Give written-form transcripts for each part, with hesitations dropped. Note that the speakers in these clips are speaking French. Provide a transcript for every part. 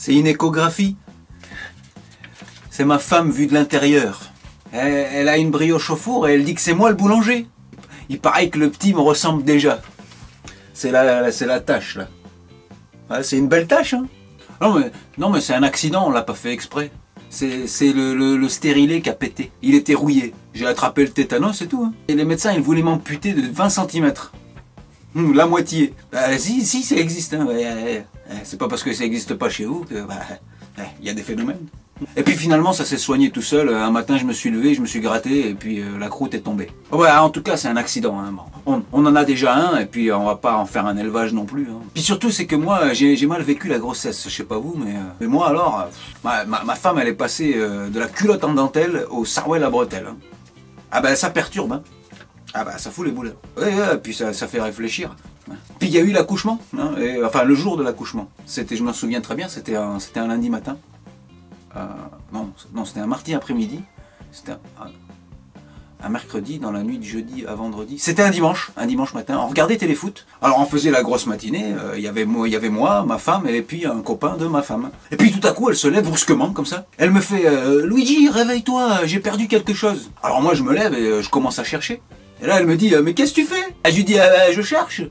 C'est une échographie. C'est ma femme vue de l'intérieur. Elle a une brioche au four et elle dit que c'est moi le boulanger. Il paraît que le petit me ressemble déjà. C'est la tâche là. Ouais, c'est une belle tâche, hein. Non mais c'est un accident, on l'a pas fait exprès. C'est le stérilet qui a pété. Il était rouillé. J'ai attrapé le tétanos et tout. Hein. Et les médecins, ils voulaient m'amputer de 20 cm. La moitié. Si, ça existe. Hein. C'est pas parce que ça existe pas chez vous que y a des phénomènes. Et puis finalement, ça s'est soigné tout seul. Un matin, je me suis levé, je me suis gratté et puis la croûte est tombée. Ouais, en tout cas, c'est un accident. Hein. Bon, on en a déjà un et puis on va pas en faire un élevage non plus. Hein. Puis surtout, c'est que moi, j'ai mal vécu la grossesse. Je sais pas vous, mais moi alors, ma femme, elle est passée de la culotte en dentelle au sarouel à bretelles. Hein. Ah ben, ça perturbe. Hein. Ah bah ça fout les boules. Ouais, puis ça fait réfléchir. Puis il y a eu l'accouchement, hein, enfin le jour de l'accouchement. Je me souviens très bien, c'était un lundi matin. Non, c'était un mardi après-midi. C'était un mercredi dans la nuit du jeudi à vendredi. C'était un dimanche matin. On regardait Téléfoot. Alors on faisait la grosse matinée. Il y avait moi, ma femme et puis un copain de ma femme. Et puis tout à coup elle se lève brusquement comme ça. Elle me fait Luigi, réveille-toi, j'ai perdu quelque chose. Alors moi je me lève et je commence à chercher. Et là, elle me dit, mais qu'est-ce que tu fais? Je lui dis, je cherche.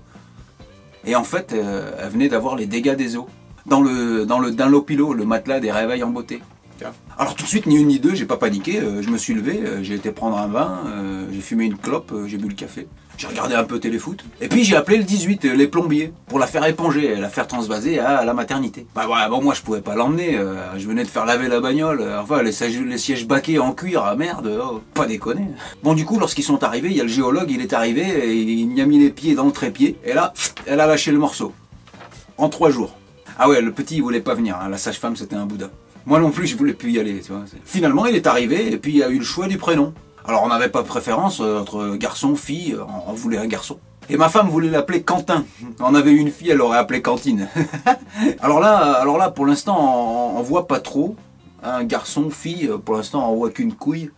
Et en fait, elle venait d'avoir les dégâts des eaux. Dans l'opilo, le matelas des réveils en beauté. Alors tout de suite, ni une ni deux, j'ai pas paniqué. Je me suis levé, j'ai été prendre un vin, j'ai fumé une clope, j'ai bu le café. J'ai regardé un peu Téléfoot. Et puis j'ai appelé le 18, les plombiers, pour la faire éponger, la faire transvaser à la maternité. Bah voilà, bon moi je pouvais pas l'emmener, je venais de faire laver la bagnole, enfin les sièges baquets en cuir, ah merde, oh, pas déconner. Bon du coup, lorsqu'ils sont arrivés, il y a le géologue, il est arrivé, et il m'y a mis les pieds dans le trépied, et là, elle a lâché le morceau. En 3 jours. Ah ouais, le petit il voulait pas venir, hein. La sage-femme c'était un bouddha. Moi non plus je voulais plus y aller, tu vois. Finalement il est arrivé, et puis il y a eu le choix du prénom. Alors on n'avait pas de préférence entre garçon, fille, on voulait un garçon. Et ma femme voulait l'appeler Quentin. On avait eu une fille, elle l'aurait appelé Cantine. alors là, pour l'instant, on voit pas trop. Un garçon, fille, pour l'instant, on voit qu'une couille.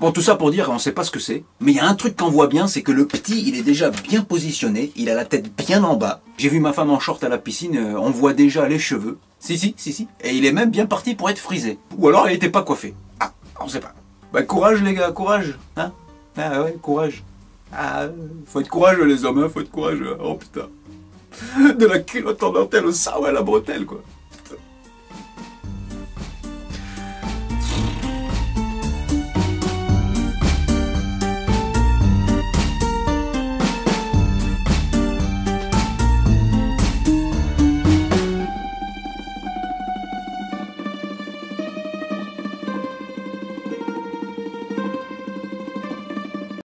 Bon, tout ça pour dire qu'on sait pas ce que c'est. Mais il y a un truc qu'on voit bien, c'est que le petit, il est déjà bien positionné. Il a la tête bien en bas. J'ai vu ma femme en short à la piscine, on voit déjà les cheveux. Si. Et il est même bien parti pour être frisé. Ou alors il était pas coiffé. Ah, on sait pas. Bah courage les gars, courage, hein. Ah ouais, courage. Ah, faut être courageux les hommes, hein, faut être courageux. Oh putain. De la culotte en dentelle au sarouel à la bretelle quoi.